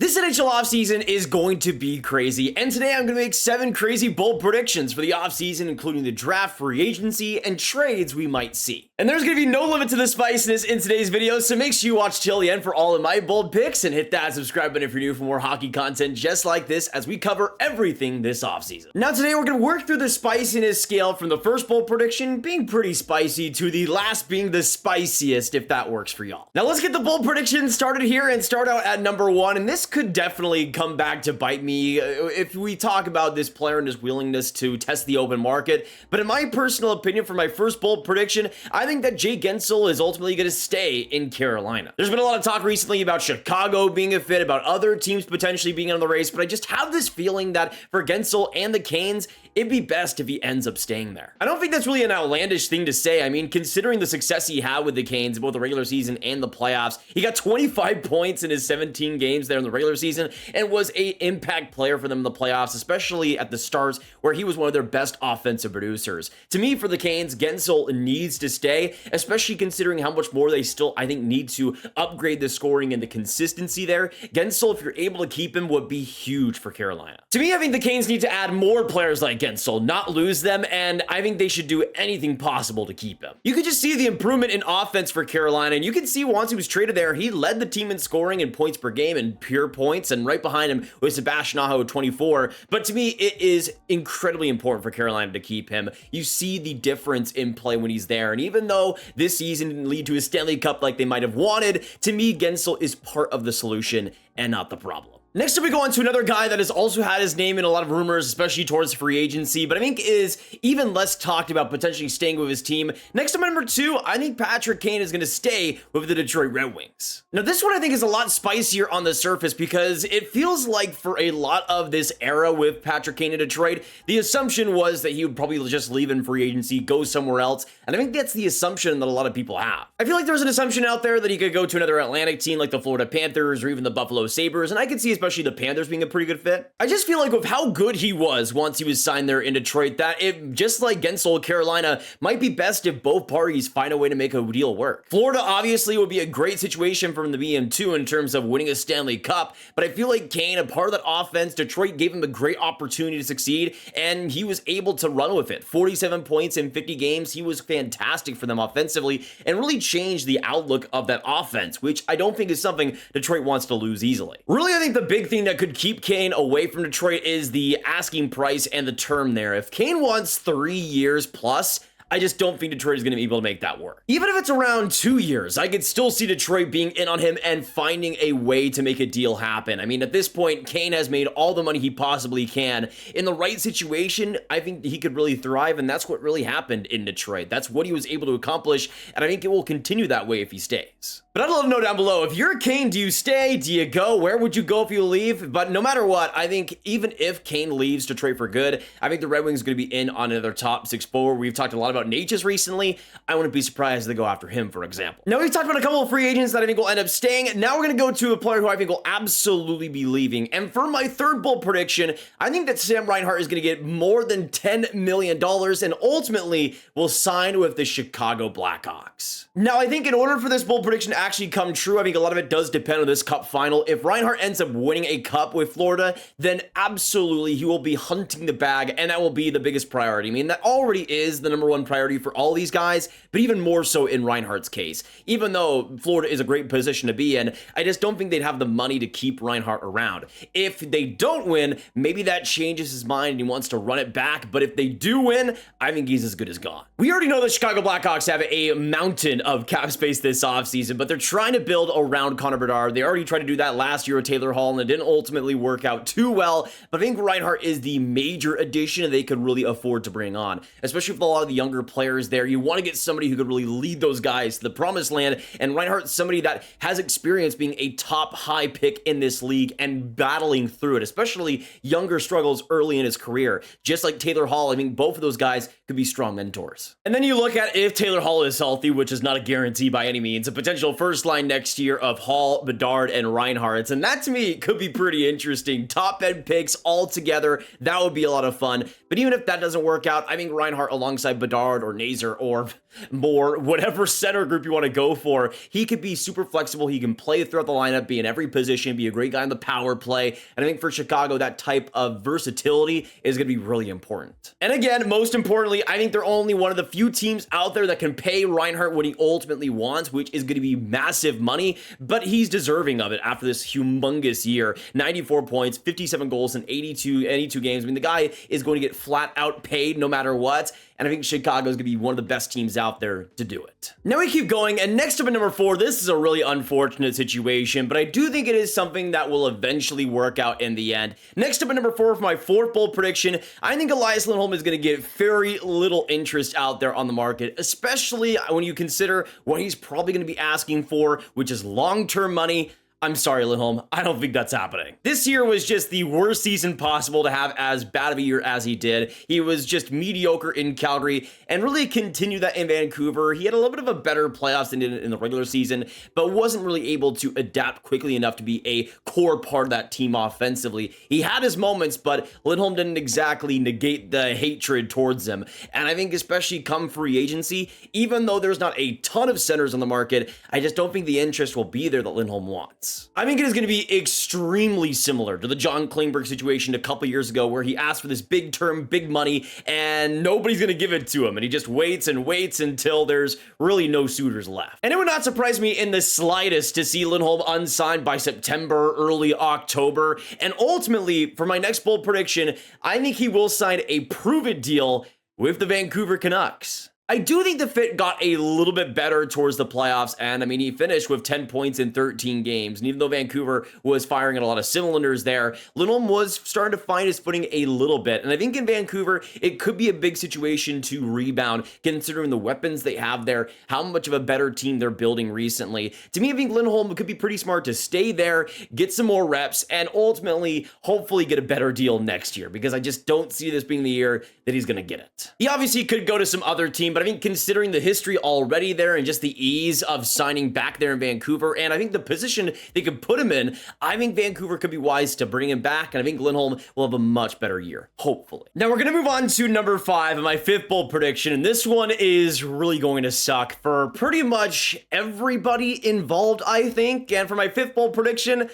This NHL offseason is going to be crazy, and today I'm going to make 7 crazy bold predictions for the offseason, including the draft, free agency, and trades we might see. And there's going to be no limit to the spiciness in today's video, so make sure you watch till the end for all of my bold picks, and hit that subscribe button if you're new for more hockey content just like this as we cover everything this offseason. Now today we're going to work through the spiciness scale from the first bold prediction being pretty spicy to the last being the spiciest, if that works for y'all. Now let's get the bold prediction started here and start out at number 1, and this could definitely come back to bite me if we talk about this player and his willingness to test the open market. But in my personal opinion, for my first bold prediction, I think that Jake Guentzel is ultimately going to stay in Carolina. There's been a lot of talk recently about Chicago being a fit, about other teams potentially being in the race, but I just have this feeling that for Guentzel and the Canes, it'd be best if he ends up staying there. I don't think that's really an outlandish thing to say. I mean, considering the success he had with the Canes, both the regular season and the playoffs, he got 25 points in his 17 games there in the regular season and was an impact player for them in the playoffs, especially at the Stars, where he was one of their best offensive producers. To me, for the Canes, Guentzel needs to stay, especially considering how much more they still, I think, need to upgrade the scoring and the consistency there. Guentzel, if you're able to keep him, would be huge for Carolina. To me, I think the Canes need to add more players like Guentzel, not lose them, and I think they should do anything possible to keep him. You could just see the improvement in offense for Carolina, and you can see once he was traded there, he led the team in scoring and points per game and pure points, and right behind him was Sebastian Aho at 24. But to me, it is incredibly important for Carolina to keep him. You see the difference in play when he's there, and even though this season didn't lead to a Stanley Cup like they might have wanted, to me, Guentzel is part of the solution and not the problem. Next up, we go on to another guy that has also had his name in a lot of rumors, especially towards free agency, but I think is even less talked about potentially staying with his team. Next up, number 2, I think Patrick Kane is going to stay with the Detroit Red Wings. Now, this one I think is a lot spicier on the surface because it feels like for a lot of this era with Patrick Kane in Detroit, the assumption was that he would probably just leave in free agency, go somewhere else, and I think that's the assumption that a lot of people have. I feel like there's an assumption out there that he could go to another Atlantic team like the Florida Panthers or even the Buffalo Sabres, and I could see especially the Panthers being a pretty good fit. I just feel like with how good he was once he was signed there in Detroit, that it, just like Guentzel, Carolina, might be best if both parties find a way to make a deal work. Florida obviously would be a great situation for him to be in too in terms of winning a Stanley Cup, but I feel like Kane, a part of that offense, Detroit gave him a great opportunity to succeed, and he was able to run with it. 47 points in 50 games, he was fantastic for them offensively, and really changed the outlook of that offense, which I don't think is something Detroit wants to lose easily. Really, I think the big thing that could keep Kane away from Detroit is the asking price and the term there. If Kane wants 3 years plus, I just don't think Detroit is going to be able to make that work. Even if it's around 2 years, I could still see Detroit being in on him and finding a way to make a deal happen. I mean, at this point, Kane has made all the money he possibly can. In the right situation, I think he could really thrive, and that's what really happened in Detroit. That's what he was able to accomplish, and I think it will continue that way if he stays. But I'd love to know down below, if you're Kane, do you stay? Do you go? Where would you go if you leave? But no matter what, I think even if Kane leaves Detroit for good, I think the Red Wings are going to be in on another top 6 forward. We've talked a lot about Natchez recently. I wouldn't be surprised if they go after him, for example. Now, we've talked about a couple of free agents that I think will end up staying. Now we're going to go to a player who I think will absolutely be leaving. And for my third bold prediction, I think that Sam Reinhart is going to get more than $10 million and ultimately will sign with the Chicago Blackhawks. Now, I think in order for this bold prediction to actually come true, I think a lot of it does depend on this cup final. If Reinhart ends up winning a cup with Florida, then absolutely he will be hunting the bag, and that will be the biggest priority. I mean, that already is the number 1 priority for all these guys, but even more so in Reinhart's case. Even though Florida is a great position to be in, I just don't think they'd have the money to keep Reinhart around. If they don't win, maybe that changes his mind and he wants to run it back, but if they do win, I think he's as good as gone. We already know the Chicago Blackhawks have a mountain of cap space this offseason, but they're trying to build around Connor Bedard. They already tried to do that last year with Taylor Hall, and it didn't ultimately work out too well, but I think Reinhart is the major addition they could really afford to bring on, especially with a lot of the younger players there. You want to get somebody who could really lead those guys to the promised land, and Reinhart's somebody that has experience being a top high pick in this league and battling through it, especially younger struggles early in his career. Just like Taylor Hall, I mean, both of those guys could be strong mentors. And then you look at if Taylor Hall is healthy, which is not a guarantee by any means, a potential first line next year of Hall, Bedard, and Reinhart. And that to me could be pretty interesting. Top end picks all together. That would be a lot of fun. But even if that doesn't work out, I think Reinhart alongside Bedard or Nazer or more, whatever center group you want to go for, he could be super flexible. He can play throughout the lineup, be in every position, be a great guy on the power play. And I think for Chicago, that type of versatility is going to be really important. And again, most importantly, I think they're only one of the few teams out there that can pay Reinhart what he ultimately wants, which is going to be massive money, but he's deserving of it after this humongous year. 94 points, 57 goals in 82 games. I mean, the guy is going to get flat out paid no matter what. And I think Chicago is going to be one of the best teams out there to do it. Now we keep going, and next up at number 4, this is a really unfortunate situation, but I do think it is something that will eventually work out in the end. Next up at number 4 for my 4th bold prediction, I think Elias Lindholm is going to get very little interest out there on the market, especially when you consider what he's probably going to be asking for, which is long-term money. I'm sorry, Lindholm. I don't think that's happening. This year was just the worst season possible to have as bad of a year as he did. He was just mediocre in Calgary and really continued that in Vancouver. He had a little bit of a better playoffs than in the regular season, but wasn't really able to adapt quickly enough to be a core part of that team offensively. He had his moments, but Lindholm didn't exactly negate the hatred towards him. And I think especially come free agency, even though there's not a ton of centers on the market, I just don't think the interest will be there that Lindholm wants. I think it is going to be extremely similar to the John Klingberg situation a couple years ago where he asked for this big term, big money, and nobody's going to give it to him. And he just waits and waits until there's really no suitors left. And it would not surprise me in the slightest to see Lindholm unsigned by September, early October. And ultimately, for my next bold prediction, I think he will sign a prove-it deal with the Vancouver Canucks. I do think the fit got a little bit better towards the playoffs, and I mean, he finished with 10 points in 13 games, and even though Vancouver was firing at a lot of cylinders there, Lindholm was starting to find his footing a little bit, and I think in Vancouver, it could be a big situation to rebound, considering the weapons they have there, how much of a better team they're building recently. To me, I think Lindholm could be pretty smart to stay there, get some more reps, and ultimately, hopefully get a better deal next year, because I just don't see this being the year that he's going to get it. He obviously could go to some other team, but I think considering the history already there and just the ease of signing back there in Vancouver, and I think the position they could put him in, I think Vancouver could be wise to bring him back, and I think Lindholm will have a much better year, hopefully. Now we're going to move on to number 5 and my 5th bold prediction, and this one is really going to suck for pretty much everybody involved, I think. And for my 5th bold prediction,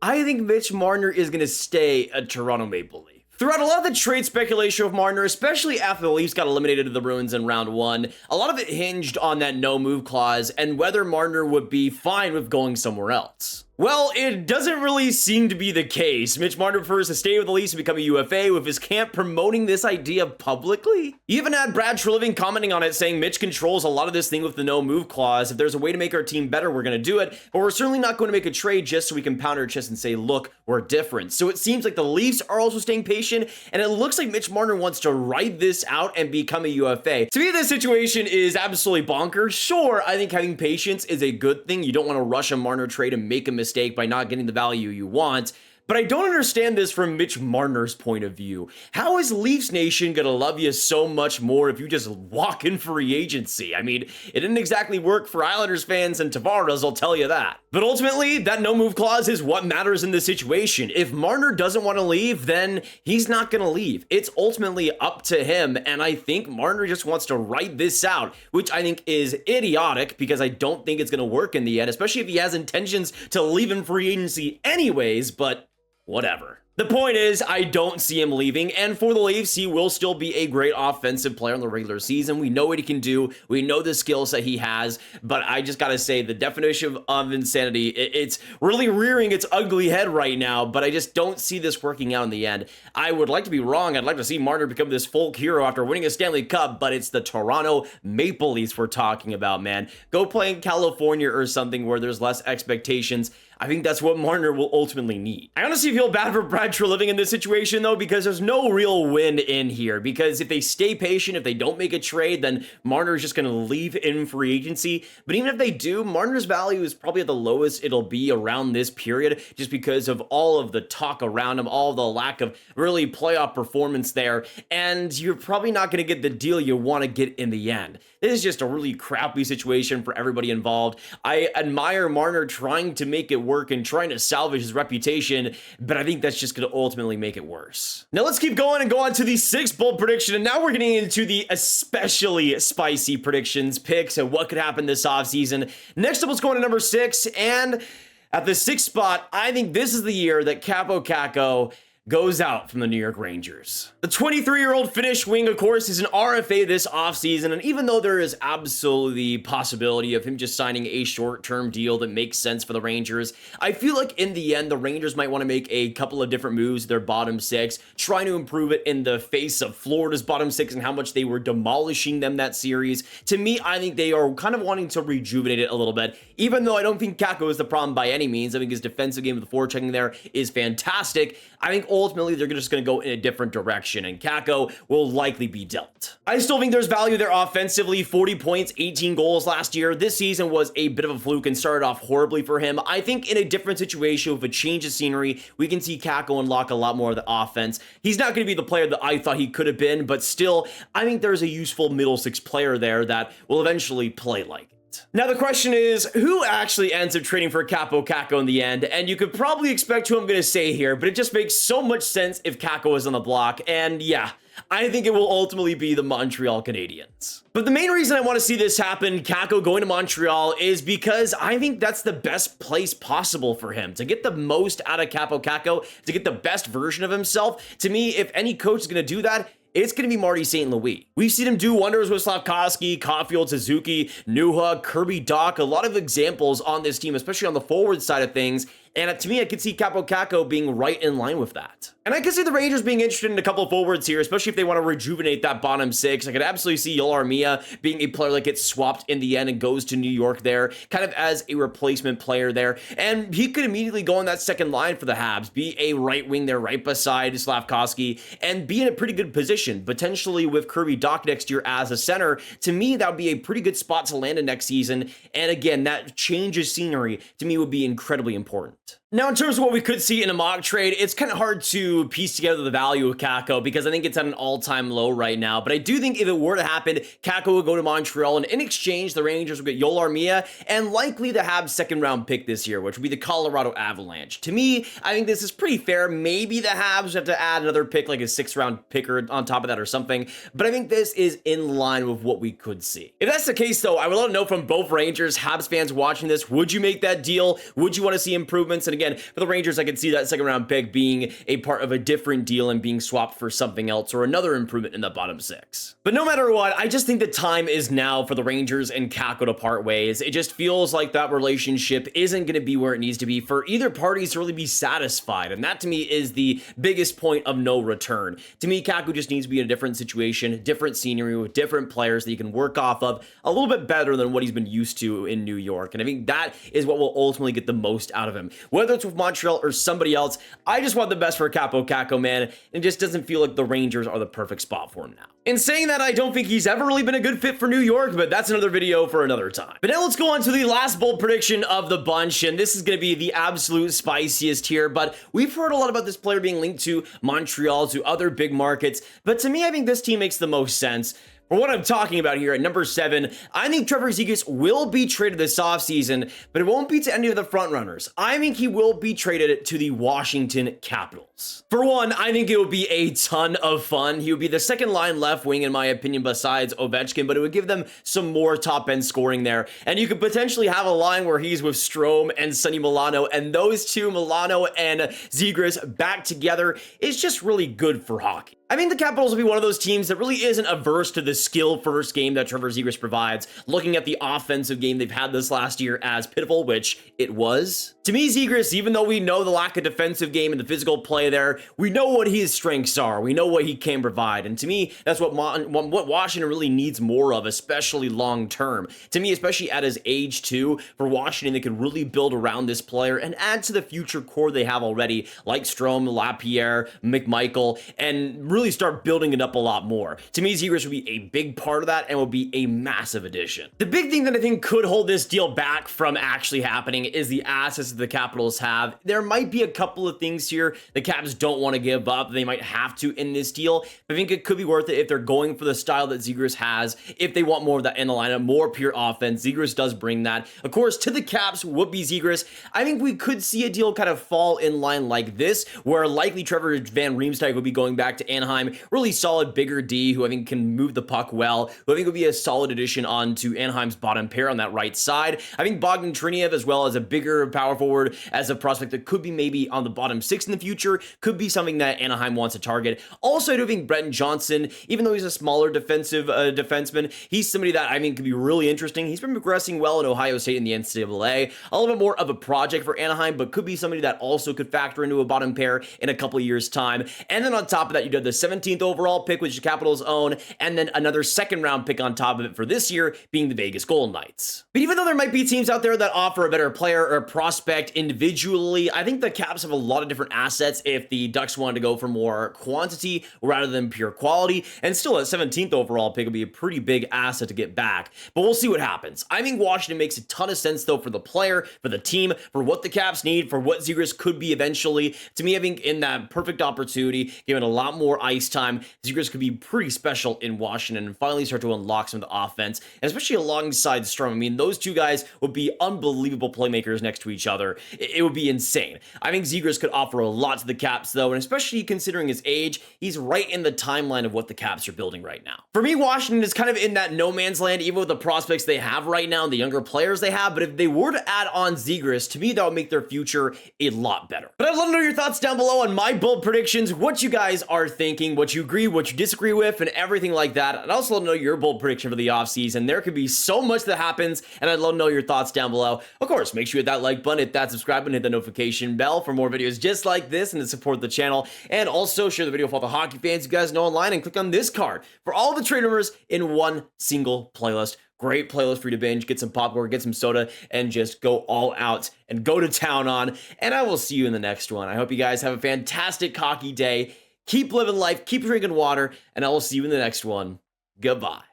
I think Mitch Marner is going to stay a Toronto Maple Leaf. Throughout a lot of the trade speculation of Marner, especially after the Leafs got eliminated to the Bruins in round 1, a lot of it hinged on that no-move clause and whether Marner would be fine with going somewhere else. Well, it doesn't really seem to be the case. Mitch Marner prefers to stay with the Leafs and become a UFA, with his camp promoting this idea publicly. You even had Brad Treliving commenting on it, saying Mitch controls a lot of this thing with the no-move clause. If there's a way to make our team better, we're going to do it, but we're certainly not going to make a trade just so we can pound our chest and say, look, we're different. So it seems like the Leafs are also staying patient, and it looks like Mitch Marner wants to ride this out and become a UFA. To me, this situation is absolutely bonkers. Sure, I think having patience is a good thing. You don't want to rush a Marner trade and make a mistake by not getting the value you want. But I don't understand this from Mitch Marner's point of view. How is Leafs Nation gonna love you so much more if you just walk in free agency? I mean, it didn't exactly work for Islanders fans and Tavares, I'll tell you that. But ultimately, that no-move clause is what matters in this situation. If Marner doesn't want to leave, then he's not gonna leave. It's ultimately up to him, and I think Marner just wants to write this out, which I think is idiotic because I don't think it's gonna work in the end, especially if he has intentions to leave in free agency anyways, but whatever. The point is, I don't see him leaving, and for the Leafs, he will still be a great offensive player in the regular season. We know what he can do. We know the skills that he has, but I just gotta say, the definition of insanity, it's really rearing its ugly head right now, but I just don't see this working out in the end. I would like to be wrong. I'd like to see Marner become this folk hero after winning a Stanley Cup, but it's the Toronto Maple Leafs we're talking about, man. Go play in California or something where there's less expectations. I think that's what Marner will ultimately need. I honestly feel bad for Brad Treliving in this situation, though, because there's no real win in here. Because if they stay patient, if they don't make a trade, then Marner is just going to leave in free agency. But even if they do, Marner's value is probably at the lowest it'll be around this period, just because of all of the talk around him, all the lack of really playoff performance there. And you're probably not going to get the deal you want to get in the end. This is just a really crappy situation for everybody involved. I admire Marner trying to make it work and trying to salvage his reputation, but I think that's just going to ultimately make it worse. Now let's keep going and go on to the 6th bold prediction, and now we're getting into the especially spicy predictions, picks, and what could happen this offseason. Next up, let's go on to number 6, and at the 6th spot, I think this is the year that Kakko goes out from the New York Rangers. The 23-year-old Finnish wing, of course, is an RFA this offseason, and even though there is absolutely the possibility of him just signing a short-term deal that makes sense for the Rangers, I feel like in the end, the Rangers might want to make a couple of different moves to their bottom 6, trying to improve it in the face of Florida's bottom 6 and how much they were demolishing them that series. To me, I think they are kind of wanting to rejuvenate it a little bit, even though I don't think Kakko is the problem by any means. I think his defensive game with the forechecking there is fantastic. I think ultimately they're just going to go in a different direction, and Kakko will likely be dealt. I still think there's value there offensively. 40 points, 18 goals last year. This season was a bit of a fluke and started off horribly for him. I think in a different situation with a change of scenery, we can see Kakko unlock a lot more of the offense. He's not going to be the player that I thought he could have been, but still, I think there's a useful middle 6 player there that will eventually play like it. Now the question is, who actually ends up trading for Kakko in the end? And you could probably expect who I'm going to say here, but it just makes so much sense if Kakko is on the block. And yeah, I think it will ultimately be the Montreal Canadiens. But the main reason I want to see this happen, Kakko going to Montreal, is because I think that's the best place possible for him to get the most out of Kakko, to get the best version of himself. To me, if any coach is going to do that, it's going to be Marty St. Louis. We've seen him do wonders with Slafkovsky, Caulfield, Suzuki, Nuha, Kirby Dach, a lot of examples on this team, especially on the forward side of things. And to me, I could see Kakko being right in line with that. And I could see the Rangers being interested in a couple of forwards here, especially if they want to rejuvenate that bottom 6. I could absolutely see Yoel Armia being a player that gets swapped in the end and goes to New York there, kind of as a replacement player there. And he could immediately go on that second line for the Habs, be a right wing there right beside Slafkovsky, and be in a pretty good position, potentially with Kirby Dach next year as a center. To me, that would be a pretty good spot to land in next season. And again, that change of scenery to me would be incredibly important. Now, in terms of what we could see in a mock trade, it's kind of hard to piece together the value of Kakko because I think it's at an all-time low right now. But I do think if it were to happen, Kakko would go to Montreal, and in exchange, the Rangers would get Yoel Armia and likely the Habs' second-round pick this year, which would be the Colorado Avalanche. To me, I think this is pretty fair. Maybe the Habs have to add another pick, like a 6th-round picker on top of that or something. But I think this is in line with what we could see. If that's the case, though, I would love to know from both Rangers, Habs fans watching this, would you make that deal? Would you want to see improvements? And again, for the Rangers, I could see that second-round pick being a part of a different deal and being swapped for something else or another improvement in the bottom 6. But no matter what, I just think the time is now for the Rangers and Kakko to part ways. It just feels like that relationship isn't going to be where it needs to be for either parties to really be satisfied. And that, to me, is the biggest point of no return. To me, Kakko just needs to be in a different situation, different scenery with different players that he can work off of a little bit better than what he's been used to in New York. And I think that is what will ultimately get the most out of him. Whether it's with Montreal or somebody else, I just want the best for Kakko, man. It just doesn't feel like the Rangers are the perfect spot for him now. In saying that, I don't think he's ever really been a good fit for New York, but that's another video for another time. But now let's go on to the last bold prediction of the bunch, and this is going to be the absolute spiciest here, but we've heard a lot about this player being linked to Montreal, to other big markets, but to me, I think this team makes the most sense. For what I'm talking about here at number 7, I think Trevor Zegras will be traded this offseason, but it won't be to any of the frontrunners. I think he will be traded to the Washington Capitals. For one, I think it would be a ton of fun. He would be the second line left wing, in my opinion, besides Ovechkin, but it would give them some more top-end scoring there. And you could potentially have a line where he's with Strome and Sonny Milano, and those two, Milano and Zegras, back together is just really good for hockey. I mean, the Capitals will be one of those teams that really isn't averse to the skill-first game that Trevor Zegras provides. Looking at the offensive game they've had this last year as pitiful, which it was. To me, Zegras, even though we know the lack of defensive game and the physical play there, we know what his strengths are. We know what he can provide. And to me, that's what Washington really needs more of, especially long-term. To me, especially at his age, too, for Washington, they could really build around this player and add to the future core they have already, like Strome, Lapierre, McMichael, and really start building it up a lot more. To me, Zegras would be a big part of that and would be a massive addition. The big thing that I think could hold this deal back from actually happening is the assets that the Capitals have. There might be a couple of things here the Caps don't want to give up. They might have to in this deal. But I think it could be worth it if they're going for the style that Zegras has, if they want more of that in the lineup, more pure offense. Zegras does bring that. Of course, to the Caps would be Zegras. I think we could see a deal kind of fall in line like this, where likely Trevor Van Riemsdyk would be going back to Anaheim. Really solid, bigger D, who I think can move the puck well, who I think would be a solid addition onto Anaheim's bottom pair on that right side. I think Bogdan Triniev, as well as a bigger power forward, as a prospect that could be maybe on the bottom six in the future, could be something that Anaheim wants to target. Also, I do think Brenton Johnson, even though he's a smaller defensive defenseman, he's somebody that I mean could be really interesting. He's been progressing well in Ohio State in the NCAA. A little bit more of a project for Anaheim, but could be somebody that also could factor into a bottom pair in a couple of years' time. And then on top of that, you did the 17th overall pick, which the Capitals own, and then another second round pick on top of it for this year, being the Vegas Golden Knights. But even though there might be teams out there that offer a better player or prospect individually, I think the Caps have a lot of different assets if the Ducks wanted to go for more quantity rather than pure quality, and still a 17th overall pick would be a pretty big asset to get back. But we'll see what happens. I think Washington makes a ton of sense though for the player, for the team, for what the Caps need, for what Zegras could be eventually. To me, I think in that perfect opportunity, given a lot more ice time, Zegras could be pretty special in Washington and finally start to unlock some of the offense, and especially alongside Strom. I mean, those two guys would be unbelievable playmakers next to each other. It would be insane. I think Zegras could offer a lot to the Caps though, and especially considering his age, he's right in the timeline of what the Caps are building right now. For me, Washington is kind of in that no man's land, even with the prospects they have right now and the younger players they have, but if they were to add on Zegras, to me, that would make their future a lot better. But I'd love to know your thoughts down below on my bold predictions, what you guys are thinking, what you agree, what you disagree with, and everything like that. I'd also love to know your bold prediction for the offseason. There could be so much that happens, and I'd love to know your thoughts down below. Of course, make sure you hit that like button, hit that subscribe button, hit the notification bell for more videos just like this and to support the channel. And also share the video with all the hockey fans you guys know online, and click on this card for all the trade rumors in one single playlist. Great playlist for you to binge, get some popcorn, get some soda, and just go all out and go to town on. And I will see you in the next one. I hope you guys have a fantastic hockey day. Keep living life, keep drinking water, and I will see you in the next one. Goodbye.